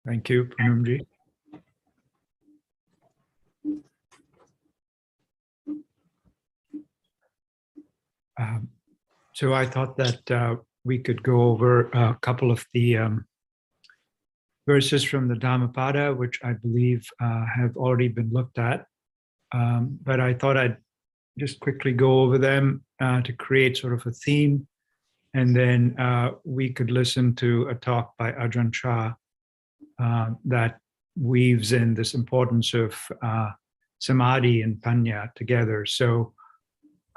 Thank you, Punamji. So I thought that we could go over a couple of the verses from the Dhammapada, which I believe have already been looked at. But I thought I'd just quickly go over them to create sort of a theme. And then we could listen to a talk by Ajahn Chah that weaves in this importance of samadhi and panya together. So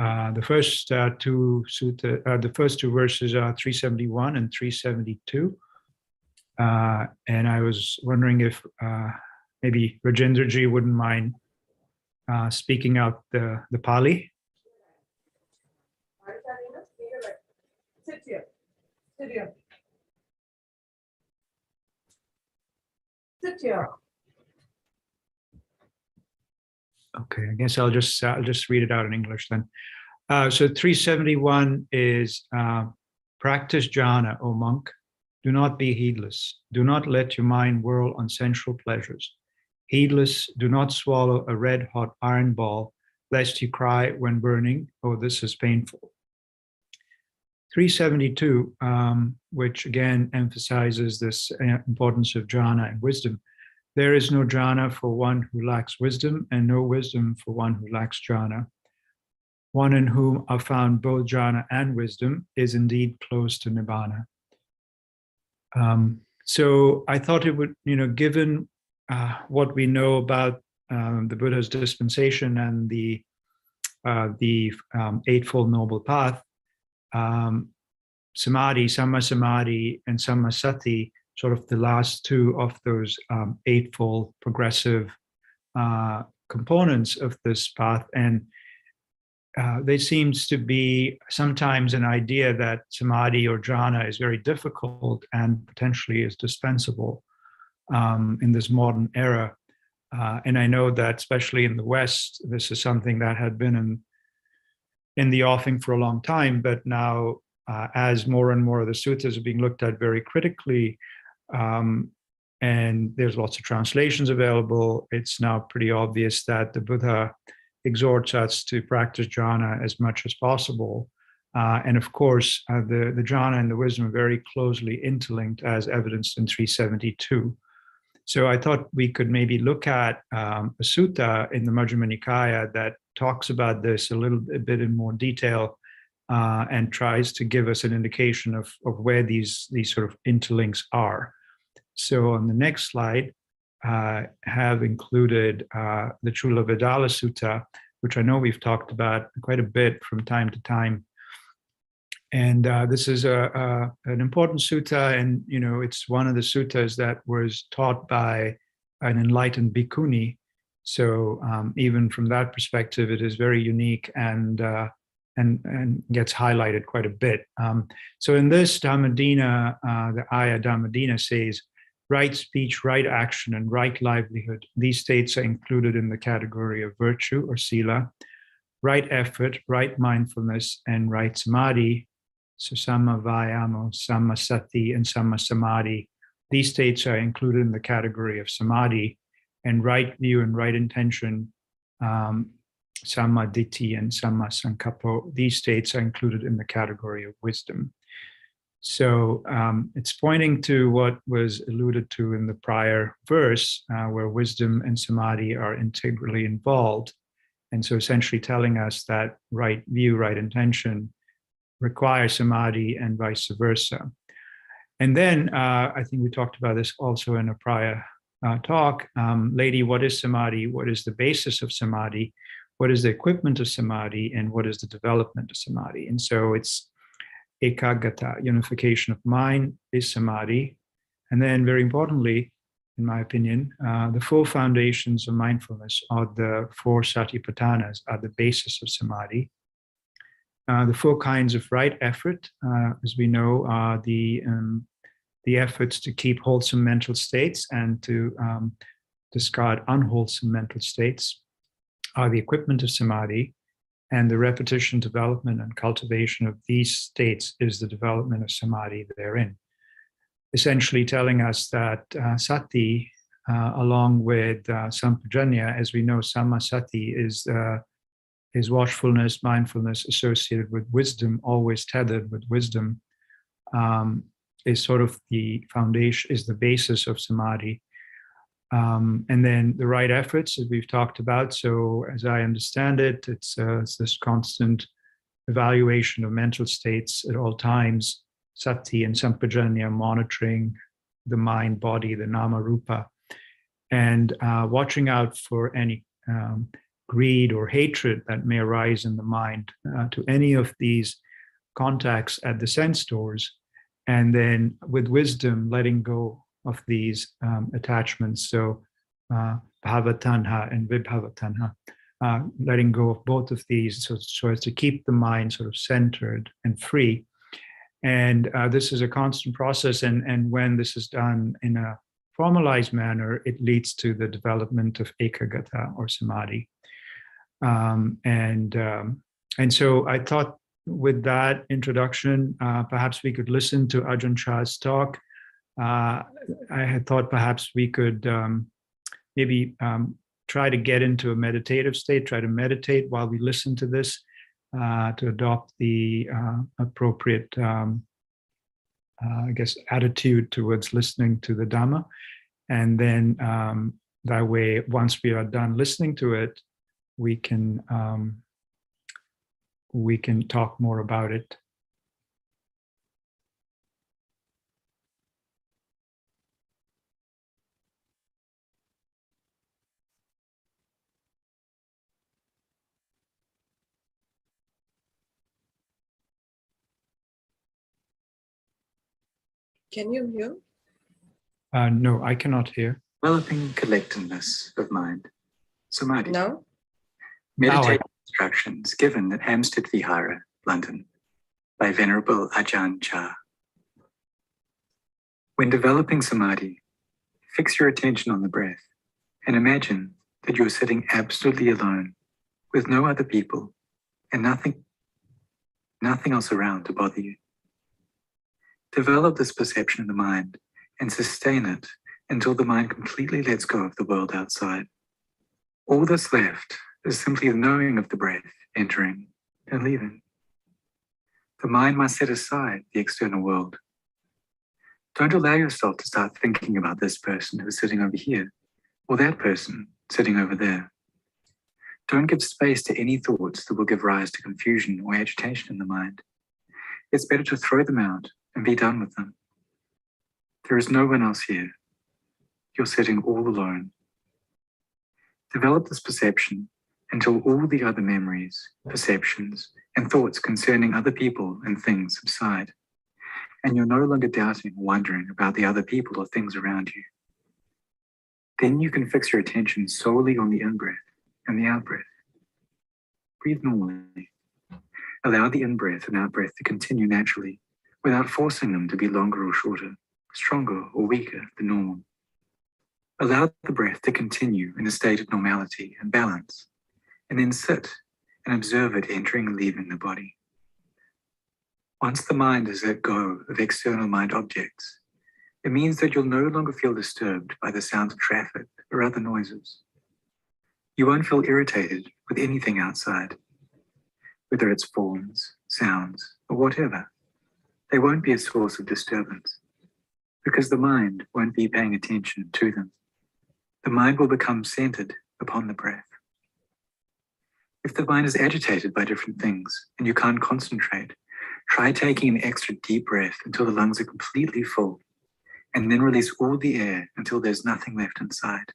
the first two verses are 371 and 372. And I was wondering if maybe Rajendraji wouldn't mind speaking out the Pali. Sit here. Sit here. Sit here. Okay, I guess I'll just read it out in English then. So 371 is practice jhana, O monk. Do not be heedless. Do not let your mind whirl on sensual pleasures. Heedless, do not swallow a red-hot iron ball, lest you cry when burning, oh, this is painful. 372, which again emphasizes this importance of jhana and wisdom. There is no jhana for one who lacks wisdom, and no wisdom for one who lacks jhana. One in whom are found both jhana and wisdom is indeed close to nibbana. So I thought it would, given what we know about the Buddha's dispensation and the Eightfold Noble Path, samadhi, samma samadhi, and samma sati, sort of the last two of those eightfold progressive components of this path. And there seems to be sometimes an idea that samadhi or jhana is very difficult and potentially is dispensable in this modern era. And I know that especially in the West, this is something that had been in the offing for a long time, but now as more and more of the suttas are being looked at very critically, and there's lots of translations available, it's now pretty obvious that the Buddha exhorts us to practice jhana as much as possible. And of course, the jhana and the wisdom are very closely interlinked as evidenced in 372. So I thought we could maybe look at a sutta in the Majjhima Nikaya that talks about this a little bit in more detail and tries to give us an indication of where these sort of interlinks are. So on the next slide, have included the Chula Vedala Sutta, which I know we've talked about quite a bit from time to time. And this is an important sutta, and it's one of the suttas that was taught by an enlightened bhikkhuni. So even from that perspective, it is very unique and gets highlighted quite a bit. So in this Dhammadina, the Ayya Dhammadina says, right speech, right action, and right livelihood. These states are included in the category of virtue or sila. Right effort, right mindfulness, and right samadhi. So samma vayamo, samma sati, and samma samadhi. These states are included in the category of samadhi. And right view and right intention, samma ditthi and samma sankappo. These states are included in the category of wisdom. So it's pointing to what was alluded to in the prior verse, where wisdom and samadhi are integrally involved. And so essentially telling us that right view, right intention requires samadhi and vice versa. And then I think we talked about this also in a prior talk. Lady, what is samadhi? What is the basis of samadhi? What is the equipment of samadhi? And what is the development of samadhi? And so it's ekaggata, unification of mind, is samadhi. And then very importantly, in my opinion, the four foundations of mindfulness are the four satipatthanas, are the basis of samadhi. The four kinds of right effort, as we know, are the efforts to keep wholesome mental states and to discard unwholesome mental states, are the equipment of samadhi. And the repetition, development, and cultivation of these states is the development of samadhi therein. essentially telling us that sati, along with sampajanya, as we know, sammasati is watchfulness, mindfulness associated with wisdom, always tethered with wisdom, is sort of the foundation, is the basis of samadhi. And then the right efforts that we've talked about. So as I understand it, it's this constant evaluation of mental states at all times, sati and sampajanya, monitoring the mind, body, the nama rupa, and watching out for any greed or hatred that may arise in the mind to any of these contacts at the sense doors. And then with wisdom, letting go of these attachments. So bhavatanha and vibhavatanha, letting go of both of these so as to keep the mind sort of centered and free. And this is a constant process. And when this is done in a formalized manner, it leads to the development of ekagata or samadhi. And so I thought with that introduction, perhaps we could listen to Ajahn Chah's talk. I had thought perhaps we could maybe try to get into a meditative state, try to meditate while we listen to this, to adopt the appropriate, I guess, attitude towards listening to the Dhamma. And then that way, once we are done listening to it, we can talk more about it. Can you hear? No, I cannot hear. Developing collectedness of mind, samadhi. No? Meditation instructions given at Hampstead Vihara, London, by Venerable Ajahn Chah. When developing samadhi, fix your attention on the breath and imagine that you are sitting absolutely alone with no other people and nothing else around to bother you. Develop this perception in the mind and sustain it until the mind completely lets go of the world outside. All that's left is simply the knowing of the breath entering and leaving. The mind must set aside the external world. Don't allow yourself to start thinking about this person who's sitting over here or that person sitting over there. Don't give space to any thoughts that will give rise to confusion or agitation in the mind. It's better to throw them out and be done with them. There is no one else here. You're sitting all alone. Develop this perception until all the other memories, perceptions, and thoughts concerning other people and things subside, and you're no longer doubting or wondering about the other people or things around you. Then you can fix your attention solely on the in-breath and the out-breath. Breathe normally. Allow the in-breath and out-breath to continue naturally without forcing them to be longer or shorter, stronger or weaker than normal. Allow the breath to continue in a state of normality and balance, and then sit and observe it entering and leaving the body. Once the mind has let go of external mind objects, it means that you'll no longer feel disturbed by the sounds of traffic or other noises. You won't feel irritated with anything outside, whether it's forms, sounds, or whatever. They won't be a source of disturbance because the mind won't be paying attention to them. The mind will become centered upon the breath. If the mind is agitated by different things and you can't concentrate, try taking an extra deep breath until the lungs are completely full, and then release all the air until there's nothing left inside.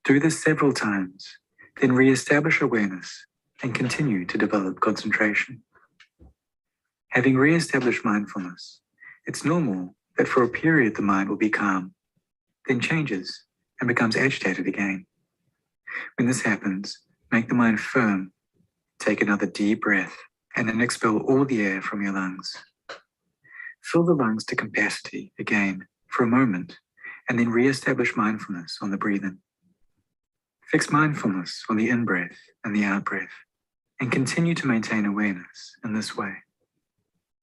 Do this several times, then re-establish awareness and continue to develop concentration. Having re-established mindfulness, it's normal that for a period the mind will be calm, then changes and becomes agitated again. When this happens, make the mind firm, take another deep breath, and then expel all the air from your lungs. Fill the lungs to capacity again for a moment, and then re-establish mindfulness on the breathing. Fix mindfulness on the in-breath and the out-breath, and continue to maintain awareness in this way.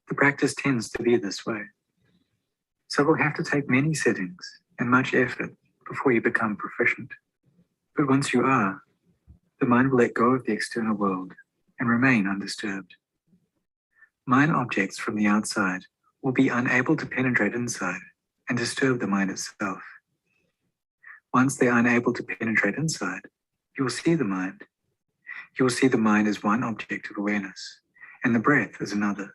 The practice tends to be this way. So we'll have to take many settings and much effort before you become proficient. But once you are, the mind will let go of the external world and remain undisturbed. Mind objects from the outside will be unable to penetrate inside and disturb the mind itself. Once they're unable to penetrate inside, you will see the mind. You will see the mind as one object of awareness, and the breath as another,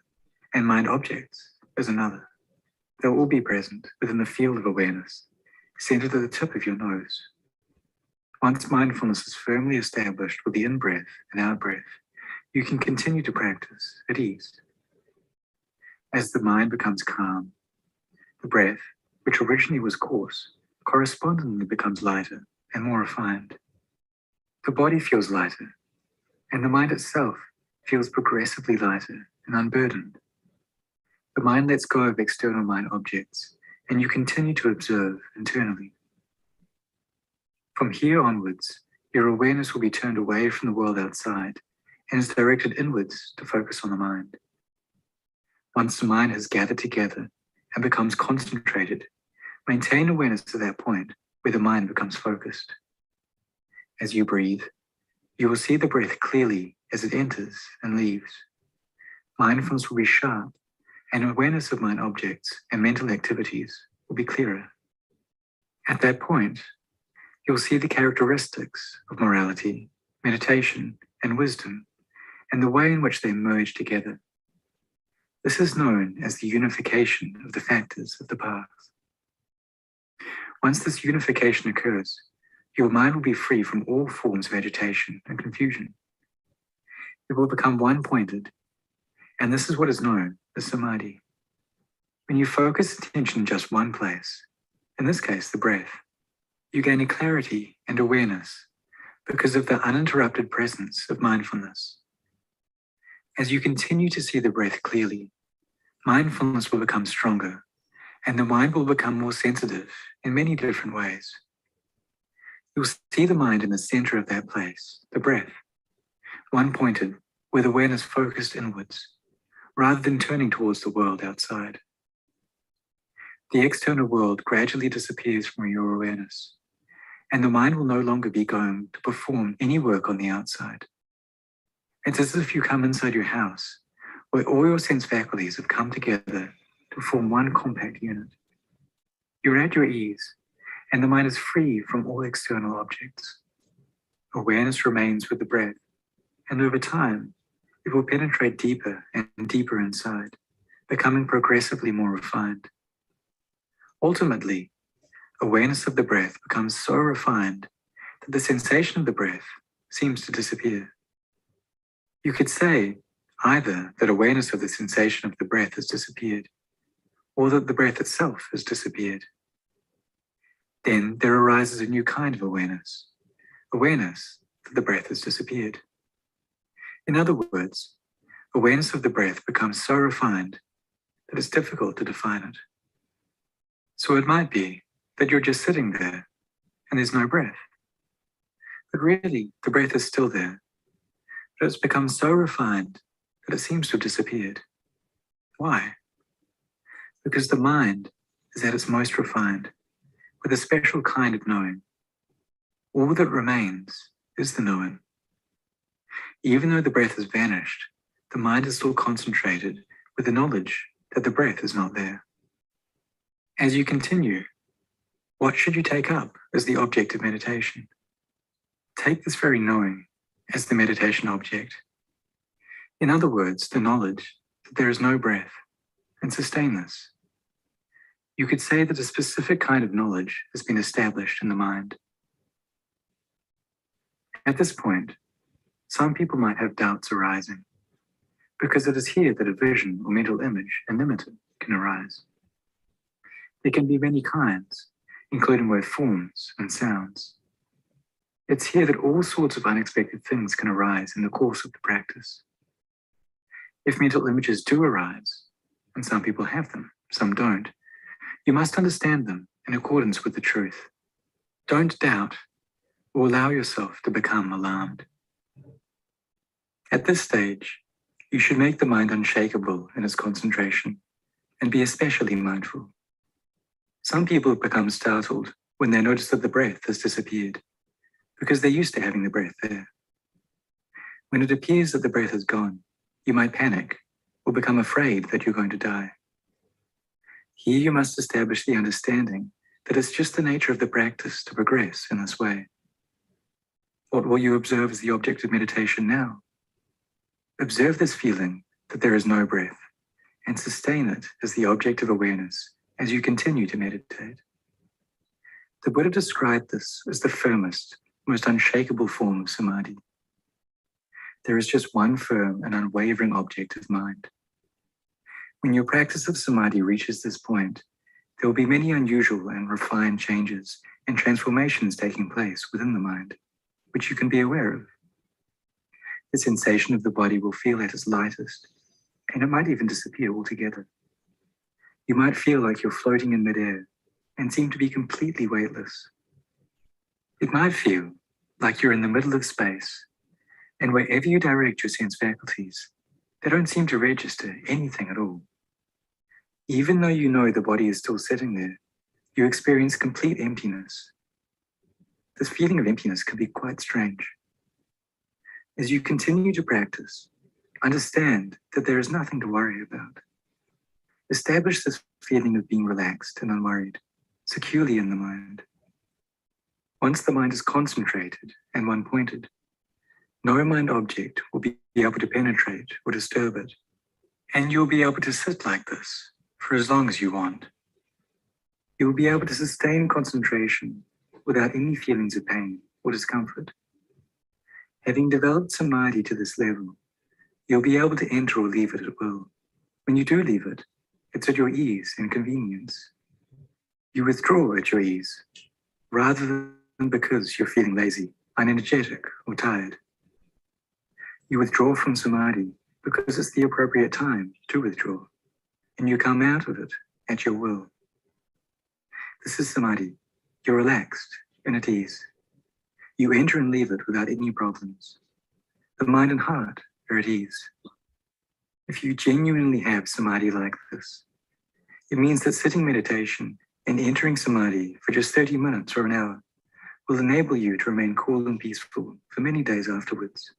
and mind objects as another. They'll all be present within the field of awareness, centered at the tip of your nose. Once mindfulness is firmly established with the in-breath and out-breath, you can continue to practice at ease. As the mind becomes calm, the breath, which originally was coarse, correspondingly becomes lighter and more refined. The body feels lighter, and the mind itself feels progressively lighter and unburdened. The mind lets go of external mind objects, and you continue to observe internally. From here onwards, your awareness will be turned away from the world outside and is directed inwards to focus on the mind. Once the mind has gathered together and becomes concentrated, maintain awareness to that point where the mind becomes focused. As you breathe, you will see the breath clearly as it enters and leaves. Mindfulness will be sharp, and awareness of mind objects and mental activities will be clearer. At that point, you'll see the characteristics of morality, meditation, and wisdom, and the way in which they merge together. This is known as the unification of the factors of the path. Once this unification occurs, your mind will be free from all forms of agitation and confusion. It will become one-pointed, and this is what is known as samadhi. When you focus attention in just one place, in this case the breath, you gain a clarity and awareness because of the uninterrupted presence of mindfulness. As you continue to see the breath clearly, mindfulness will become stronger, and the mind will become more sensitive in many different ways. You'll see the mind in the center of that place, the breath, one-pointed, with awareness focused inwards, rather than turning towards the world outside. The external world gradually disappears from your awareness, and the mind will no longer be going to perform any work on the outside. It's as if you come inside your house, where all your sense faculties have come together to form one compact unit. You're at your ease, and the mind is free from all external objects. Awareness remains with the breath, and over time, it will penetrate deeper and deeper inside, becoming progressively more refined. Ultimately, awareness of the breath becomes so refined that the sensation of the breath seems to disappear. You could say either that awareness of the sensation of the breath has disappeared, or that the breath itself has disappeared. Then there arises a new kind of awareness that the breath has disappeared. In other words, awareness of the breath becomes so refined that it's difficult to define it. So it might be that you're just sitting there and there's no breath. But really, the breath is still there. But it's become so refined that it seems to have disappeared. Why? Because the mind is at its most refined, with a special kind of knowing. All that remains is the knowing. Even though the breath has vanished, the mind is still concentrated with the knowledge that the breath is not there. As you continue, what should you take up as the object of meditation? Take this very knowing as the meditation object. In other words, the knowledge that there is no breath, and sustain this. You could say that a specific kind of knowledge has been established in the mind. At this point, some people might have doubts arising, because it is here that a vision or mental image, unlimited, can arise. There can be many kinds, including both forms and sounds. It's here that all sorts of unexpected things can arise in the course of the practice. If mental images do arise, and some people have them, some don't, you must understand them in accordance with the truth. Don't doubt or allow yourself to become alarmed. At this stage, you should make the mind unshakable in its concentration and be especially mindful. Some people become startled when they notice that the breath has disappeared, because they're used to having the breath there. When it appears that the breath is gone, you might panic or become afraid that you're going to die. Here you must establish the understanding that it's just the nature of the practice to progress in this way. What will you observe as the object of meditation now? Observe this feeling that there is no breath and sustain it as the object of awareness as you continue to meditate. The Buddha described this as the firmest, most unshakable form of samadhi. There is just one firm and unwavering object of mind. When your practice of samadhi reaches this point, there will be many unusual and refined changes and transformations taking place within the mind, which you can be aware of. The sensation of the body will feel at its lightest, and it might even disappear altogether. You might feel like you're floating in midair and seem to be completely weightless. It might feel like you're in the middle of space, and wherever you direct your sense faculties, they don't seem to register anything at all. Even though you know the body is still sitting there, you experience complete emptiness. This feeling of emptiness can be quite strange. As you continue to practice, understand that there is nothing to worry about. Establish this feeling of being relaxed and unworried, securely in the mind. Once the mind is concentrated and one-pointed, no mind object will be able to penetrate or disturb it, and you'll be able to sit like this for as long as you want. You will be able to sustain concentration without any feelings of pain or discomfort. Having developed samadhi to this level, you'll be able to enter or leave it at will. When you do leave it, it's at your ease and convenience. You withdraw at your ease, rather than because you're feeling lazy, unenergetic, or tired. You withdraw from samadhi because it's the appropriate time to withdraw, and you come out of it at your will. This is samadhi. You're relaxed and at ease. You enter and leave it without any problems. The mind and heart are at ease. If you genuinely have samadhi like this, it means that sitting meditation and entering samadhi for just 30 minutes or an hour will enable you to remain cool and peaceful for many days afterwards.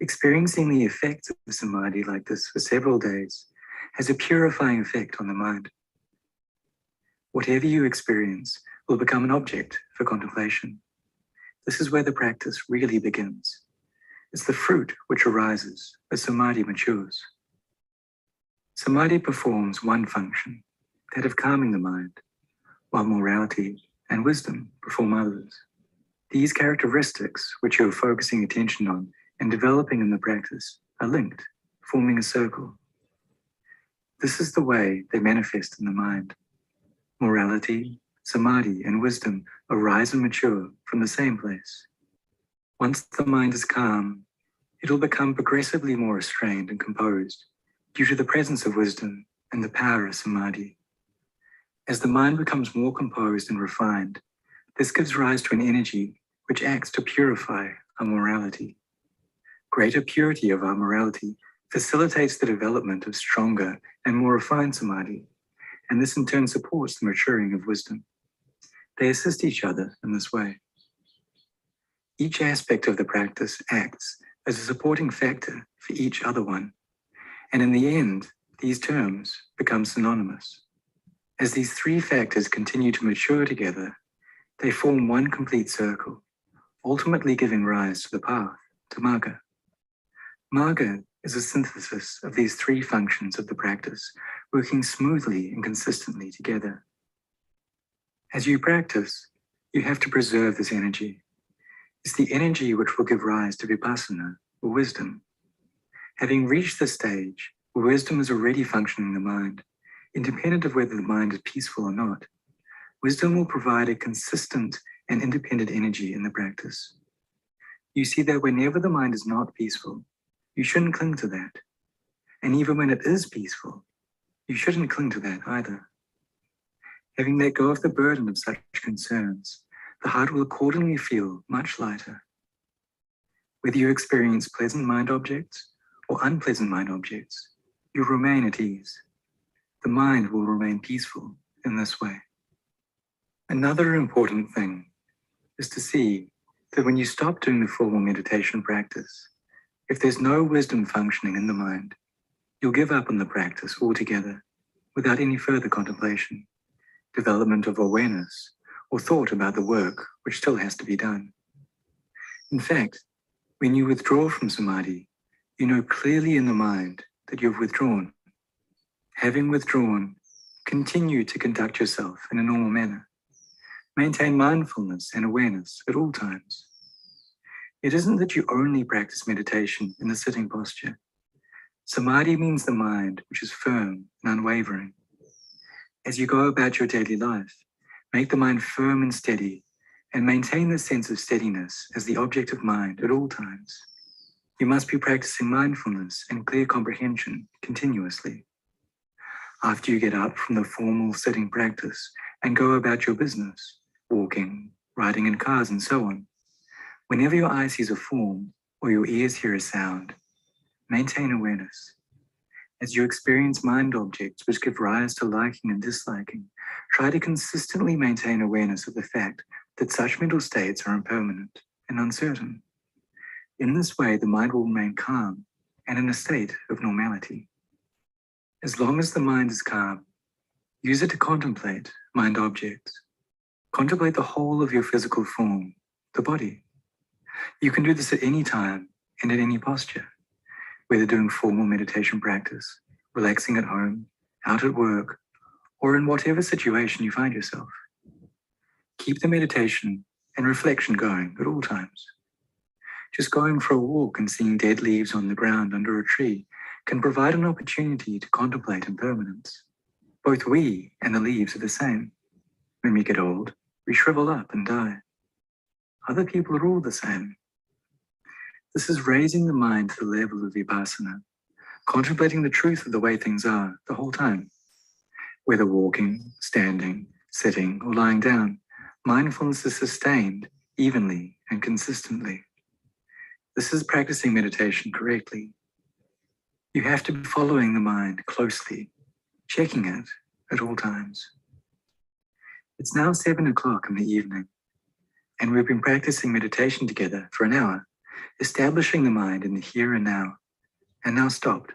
Experiencing the effects of samadhi like this for several days has a purifying effect on the mind. Whatever you experience will become an object for contemplation. This is where the practice really begins. It's the fruit which arises as samadhi matures. Samadhi performs one function, that of calming the mind, while morality and wisdom perform others. These characteristics which you're focusing attention on and developing in the practice are linked, forming a circle. This is the way they manifest in the mind. Morality, samadhi, and wisdom arise and mature from the same place. Once the mind is calm, it'll become progressively more restrained and composed due to the presence of wisdom and the power of samadhi. As the mind becomes more composed and refined, this gives rise to an energy which acts to purify our morality. Greater purity of our morality facilitates the development of stronger and more refined samadhi, and this in turn supports the maturing of wisdom. They assist each other in this way. Each aspect of the practice acts as a supporting factor for each other one, and in the end, these terms become synonymous. As these three factors continue to mature together, they form one complete circle, ultimately giving rise to the path, to Magga. Magga is a synthesis of these three functions of the practice, working smoothly and consistently together. As you practice, you have to preserve this energy. It's the energy which will give rise to vipassana, or wisdom. Having reached this stage, where wisdom is already functioning in the mind, independent of whether the mind is peaceful or not, wisdom will provide a consistent and independent energy in the practice. You see that whenever the mind is not peaceful, you shouldn't cling to that. And even when it is peaceful, you shouldn't cling to that either. Having let go of the burden of such concerns, the heart will accordingly feel much lighter. Whether you experience pleasant mind objects or unpleasant mind objects, you remain at ease. The mind will remain peaceful in this way. Another important thing is to see that when you stop doing the formal meditation practice, if there's no wisdom functioning in the mind, you'll give up on the practice altogether without any further contemplation, development of awareness, or thought about the work which still has to be done. In fact, when you withdraw from samadhi, you know clearly in the mind that you've withdrawn. Having withdrawn, continue to conduct yourself in a normal manner. Maintain mindfulness and awareness at all times. It isn't that you only practice meditation in the sitting posture. Samadhi means the mind which is firm and unwavering. As you go about your daily life, make the mind firm and steady and maintain the sense of steadiness as the object of mind at all times. You must be practicing mindfulness and clear comprehension continuously. After you get up from the formal sitting practice and go about your business, walking, riding in cars, and so on, whenever your eye sees a form or your ears hear a sound, maintain awareness. As you experience mind objects which give rise to liking and disliking, try to consistently maintain awareness of the fact that such mental states are impermanent and uncertain. In this way, the mind will remain calm and in a state of normality. As long as the mind is calm, use it to contemplate mind objects. Contemplate the whole of your physical form, the body. You can do this at any time and at any posture, whether doing formal meditation practice, relaxing at home, out at work, or in whatever situation you find yourself. Keep the meditation and reflection going at all times. Just going for a walk and seeing dead leaves on the ground under a tree can provide an opportunity to contemplate impermanence. Both we and the leaves are the same. When we get old, we shrivel up and die. Other people are all the same. This is raising the mind to the level of vipassana, contemplating the truth of the way things are the whole time. Whether walking, standing, sitting, or lying down, mindfulness is sustained evenly and consistently. This is practicing meditation correctly. You have to be following the mind closely, checking it at all times. It's now 7 o'clock in the evening, and we've been practicing meditation together for an hour, establishing the mind in the here and now stopped.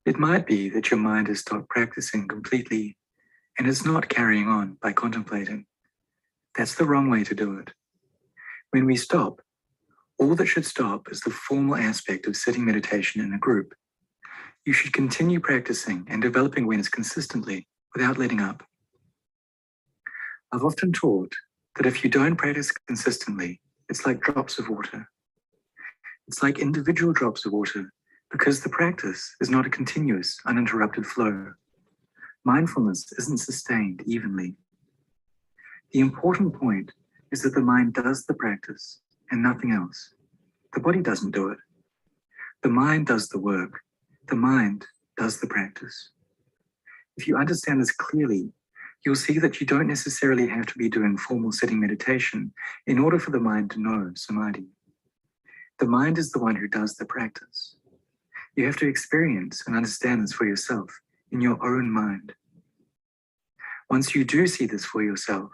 It might be that your mind has stopped practicing completely and is not carrying on by contemplating. That's the wrong way to do it. When we stop, all that should stop is the formal aspect of sitting meditation in a group. You should continue practicing and developing awareness consistently without letting up. I've often taught that if you don't practice consistently, it's like drops of water. It's like individual drops of water because the practice is not a continuous, uninterrupted flow. Mindfulness isn't sustained evenly. The important point is that the mind does the practice and nothing else. The body doesn't do it. The mind does the work. The mind does the practice. If you understand this clearly, you'll see that you don't necessarily have to be doing formal sitting meditation in order for the mind to know samadhi. The mind is the one who does the practice. You have to experience and understand this for yourself in your own mind. Once you do see this for yourself,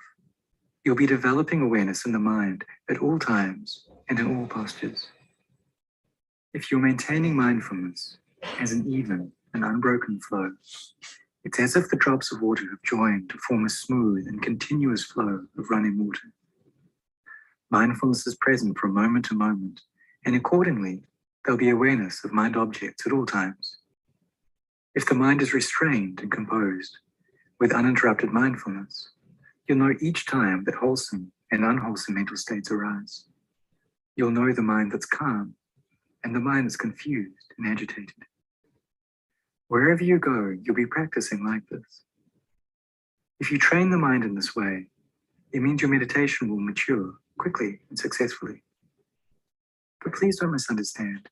you'll be developing awareness in the mind at all times and in all postures. If you're maintaining mindfulness as an even and unbroken flow, it's as if the drops of water have joined to form a smooth and continuous flow of running water. Mindfulness is present from moment to moment, and accordingly, there'll be awareness of mind objects at all times. If the mind is restrained and composed with uninterrupted mindfulness, you'll know each time that wholesome and unwholesome mental states arise. You'll know the mind that's calm and the mind that's confused and agitated. Wherever you go, you'll be practicing like this. If you train the mind in this way, it means your meditation will mature quickly and successfully. But please don't misunderstand.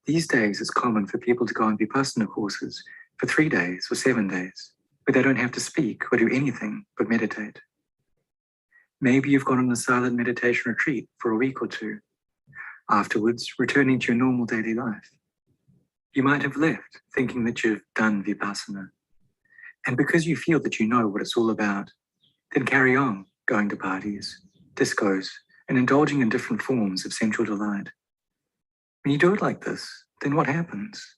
These days, it's common for people to go on Vipassana courses for 3 days or 7 days, where they don't have to speak or do anything but meditate. Maybe you've gone on a silent meditation retreat for a week or 2, afterwards returning to your normal daily life. You might have left thinking that you've done Vipassana, and because you feel that you know what it's all about, Then carry on going to parties, discos, and indulging in different forms of sensual delight. When you do it like this, then what happens?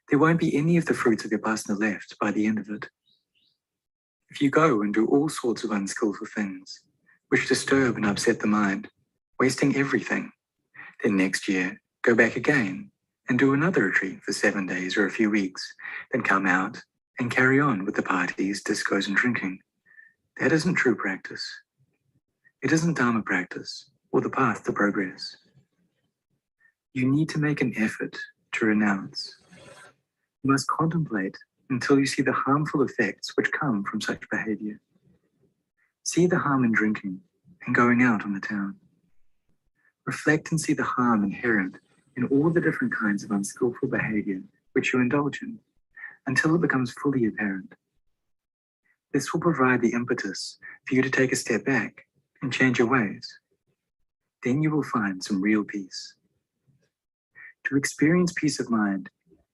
There won't be any of the fruits of your pasana left by the end of it. If you go and do all sorts of unskillful things, which disturb and upset the mind, wasting everything, then next year, go back again and do another retreat for 7 days or a few weeks, then come out and carry on with the parties, discos, and drinking. That isn't true practice. It isn't Dharma practice or the path to progress. You need to make an effort to renounce. You must contemplate until you see the harmful effects which come from such behavior. See the harm in drinking and going out on the town. Reflect and see the harm inherent in all the different kinds of unskillful behavior which you indulge in until it becomes fully apparent. This will provide the impetus for you to take a step back and change your ways. Then you will find some real peace. To experience peace of mind,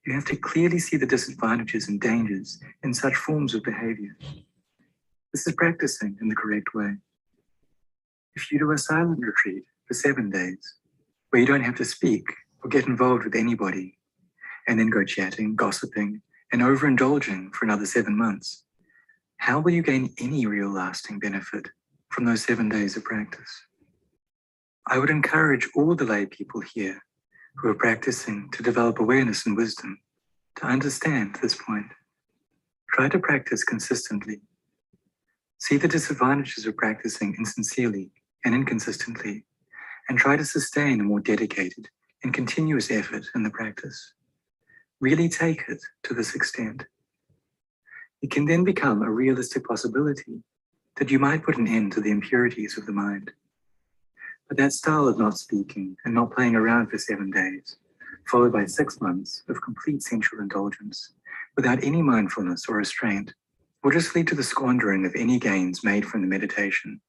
you have to clearly see the disadvantages and dangers in such forms of behavior. This is practicing in the correct way. If you do a silent retreat for 7 days, where you don't have to speak or get involved with anybody, and then go chatting, gossiping, and overindulging for another 7 months, how will you gain any real lasting benefit from those 7 days of practice? I would encourage all the lay people here who are practicing to develop awareness and wisdom to understand this point. Try to practice consistently. See the disadvantages of practicing insincerely and inconsistently, and try to sustain a more dedicated and continuous effort in the practice. Really take it to this extent. It can then become a realistic possibility that you might put an end to the impurities of the mind. But that style of not speaking and not playing around for 7 days, followed by 6 months of complete sensual indulgence, without any mindfulness or restraint, will just lead to the squandering of any gains made from the meditation.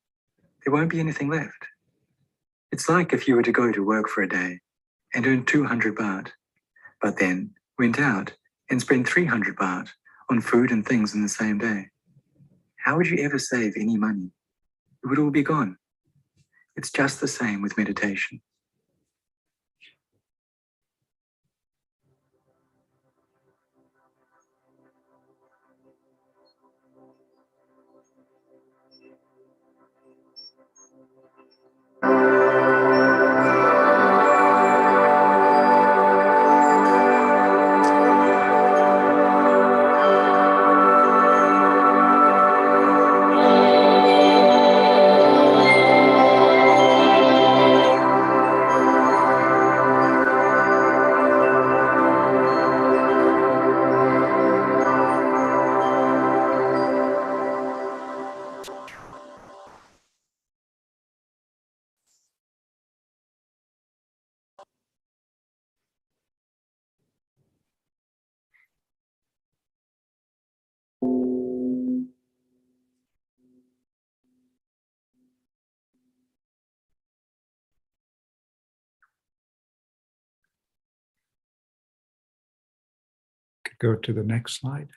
There won't be anything left. It's like if you were to go to work for a day and earn 200 baht, but then went out and spent 300 baht on food and things in the same day. How would you ever save any money? It would all be gone. It's just the same with meditation. Go to the next slide.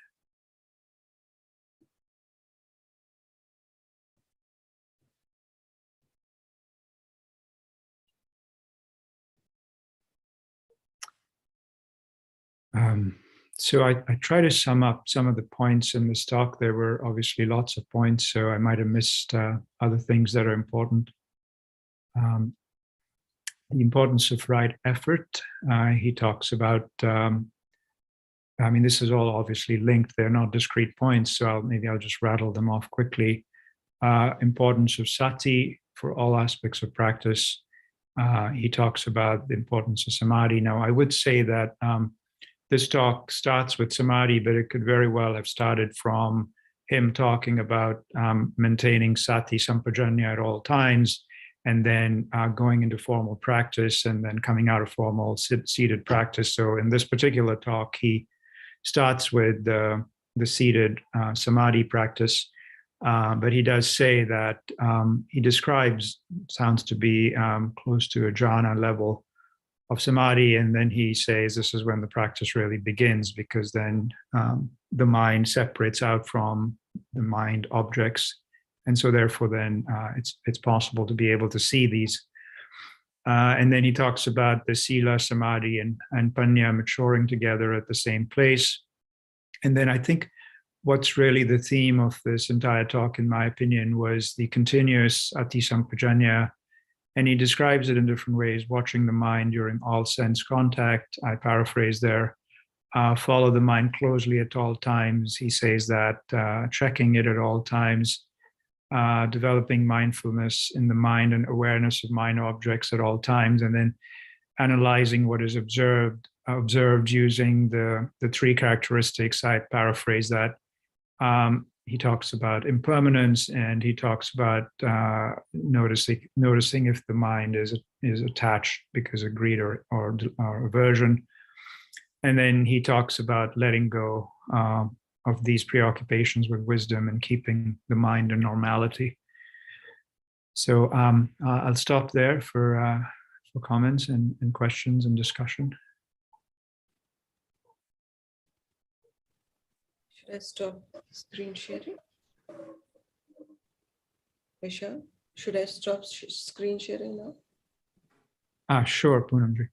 So I try to sum up some of the points in this talk. There were obviously lots of points, so I might have missed other things that are important. The importance of right effort. He talks about, this is all obviously linked. They're not discrete points, so maybe I'll just rattle them off quickly. Importance of sati for all aspects of practice. He talks about the importance of samadhi. Now, I would say that this talk starts with samadhi, but it could very well have started from him talking about maintaining sati sampajanya at all times, and then going into formal practice, and then coming out of formal seated practice. So in this particular talk, he starts with the seated samadhi practice, but he does say that he describes, sounds to be close to a jhana level of samadhi, and then he says this is when the practice really begins, because then the mind separates out from the mind objects, and so therefore then it's possible to be able to see these. And then he talks about the sila, samadhi, and panya maturing together at the same place. And then I think what's really the theme of this entire talk, in my opinion, was the continuous ati sampajanya. And he describes it in different ways: watching the mind during all sense contact. I paraphrase there. Follow the mind closely at all times. He says that checking it at all times, developing mindfulness in the mind and awareness of mind objects at all times, and then analyzing what is observed using the three characteristics. I paraphrase that. He talks about impermanence, and he talks about noticing if the mind is attached because of greed or aversion. And then he talks about letting go of these preoccupations with wisdom and keeping the mind in normality. So I'll stop there for comments and questions and discussion. Should I stop screen sharing? Vishal, should I stop screen sharing now? Sure, Poonamji.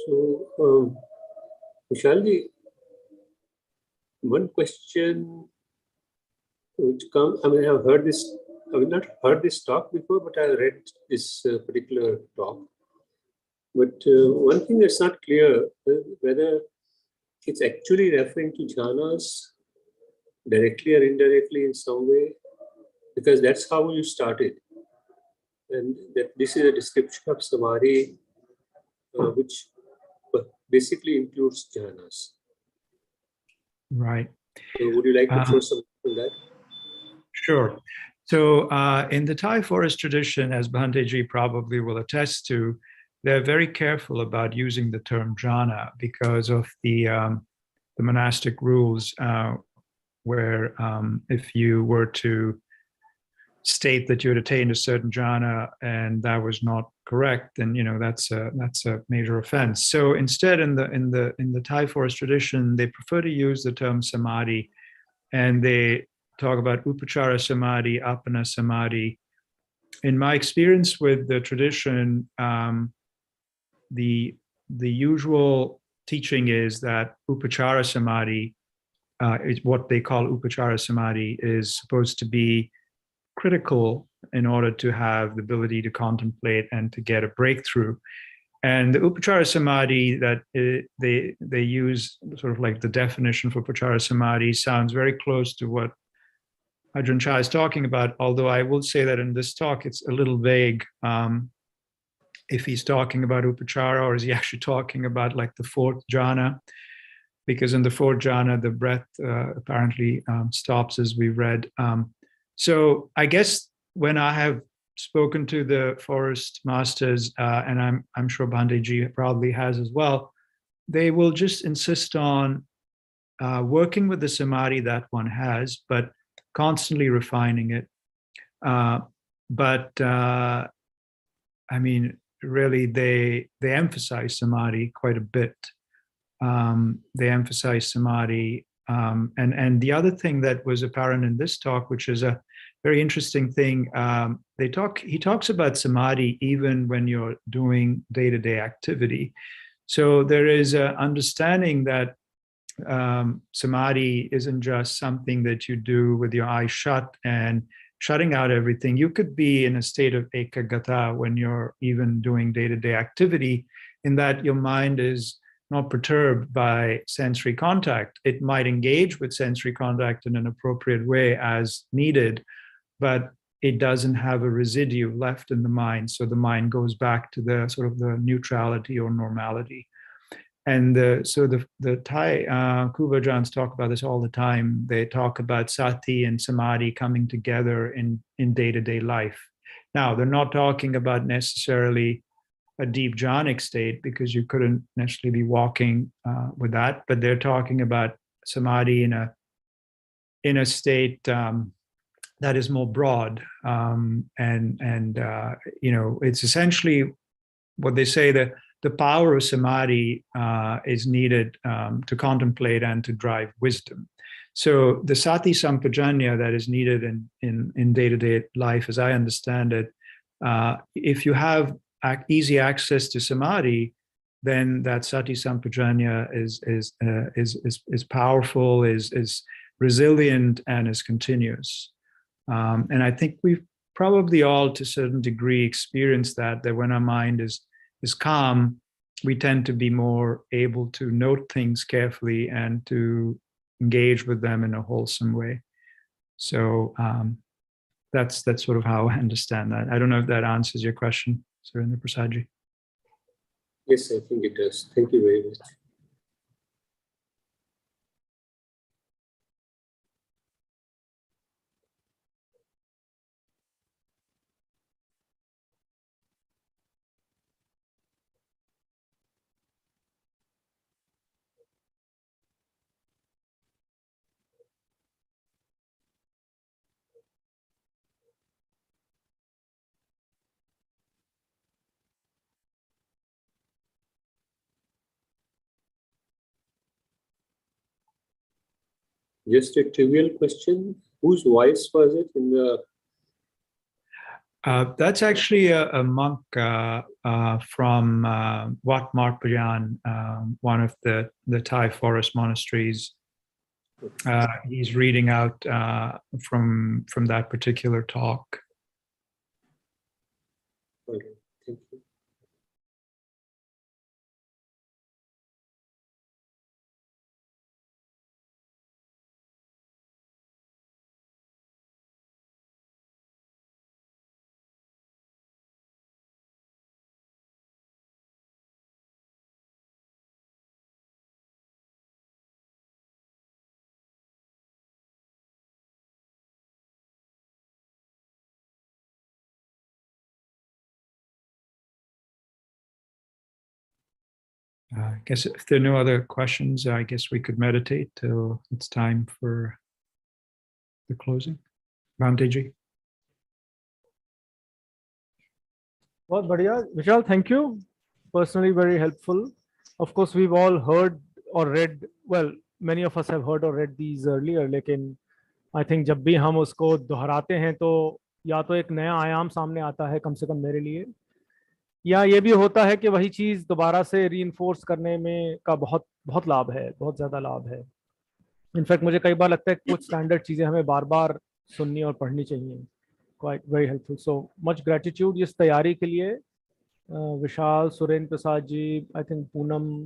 So, Vishalji, one question which comes, I mean, I have not heard this talk before, but I read this particular talk. But one thing that's not clear, whether it's actually referring to jhanas directly or indirectly in some way, because that's how you started. And that this is a description of samadhi, which basically includes jhanas. Right. So would you like to throw something on that? Sure. So in the Thai forest tradition, as Bhanteji probably will attest to, they're very careful about using the term jhana because of the monastic rules where if you were to state that you had attained a certain jhana and that was not correct, then that's a major offense. So instead, in the Thai forest tradition, they prefer to use the term samadhi, and they talk about upachara samadhi, apana samadhi. In my experience with the tradition, the usual teaching is that upachara samadhi, is what they call upachara samadhi, is supposed to be critical in order to have the ability to contemplate and to get a breakthrough. And the upachara samadhi that they use, sort of like the definition for upachara samadhi, sounds very close to what Ajahn Chah is talking about, although I will say that in this talk it's a little vague if he's talking about upachara or is he actually talking about like the fourth jhana, because in the fourth jhana the breath apparently stops, as we read. So I guess when I have spoken to the forest masters, and I'm sure Bhanteji probably has as well, they will just insist on working with the samadhi that one has, but constantly refining it. But I mean, really, they emphasize samadhi quite a bit. They emphasize samadhi. And the other thing that was apparent in this talk, which is a very interesting thing, he talks about samadhi even when you're doing day-to-day activity. So there is an understanding that samadhi isn't just something that you do with your eyes shut and shutting out everything. You could be in a state of ekagata when you're even doing day-to-day activity, in that your mind is not perturbed by sensory contact. It might engage with sensory contact in an appropriate way as needed, but it doesn't have a residue left in the mind. So the mind goes back to the sort of the neutrality or normality. And so the Thai Kuvajans talk about this all the time. They talk about sati and samadhi coming together in day-to-day life. Now, they're not talking about necessarily a deep jhanic state, because you couldn't necessarily be walking with that, but they're talking about samadhi in a state that is more broad, and it's essentially what they say, that the power of samadhi is needed to contemplate and to drive wisdom. So the sati sampajanya that is needed in day-to-day life, as I understand it, if you have easy access to samadhi, then that sati sampajanya is powerful, is resilient, and is continuous. And I think we've probably all, to a certain degree, experienced that when our mind is calm, we tend to be more able to note things carefully and to engage with them in a wholesome way. So that's sort of how I understand that. I don't know if that answers your question, Surendra Prasadji. Yes, I think it does. Thank you very much. Just a trivial question. Whose voice was it in the? That's actually a monk from Wat Marpayan, one of the Thai forest monasteries. He's reading out from that particular talk. Okay, thank you. I guess if there are no other questions, I guess we could meditate till it's time for the closing. Bhamteji. बहुत बढ़िया विशाल, thank you. Personally very helpful. Of course we've all heard or read, well many of us have heard or read these earlier, लेकिन I think जब भी हम उसको दोहराते हैं तो या तो एक नया आयाम सामने आता है, कम से कम मेरे लिए, या ये भी होता है कि वही चीज़ दोबारा से रीइंफोर्स करने में का बहुत लाभ है, बहुत ज़्यादा लाभ है. इनफैक्ट मुझे कई बार लगता है कुछ स्टैंडर्ड चीज़ें हमें बार बार सुननी और पढ़नी चाहिए. Quite very helpful. So much gratitude इस तैयारी के लिए. विशाल, सुरेंद्र प्रसाद जी, आई थिंक पूनम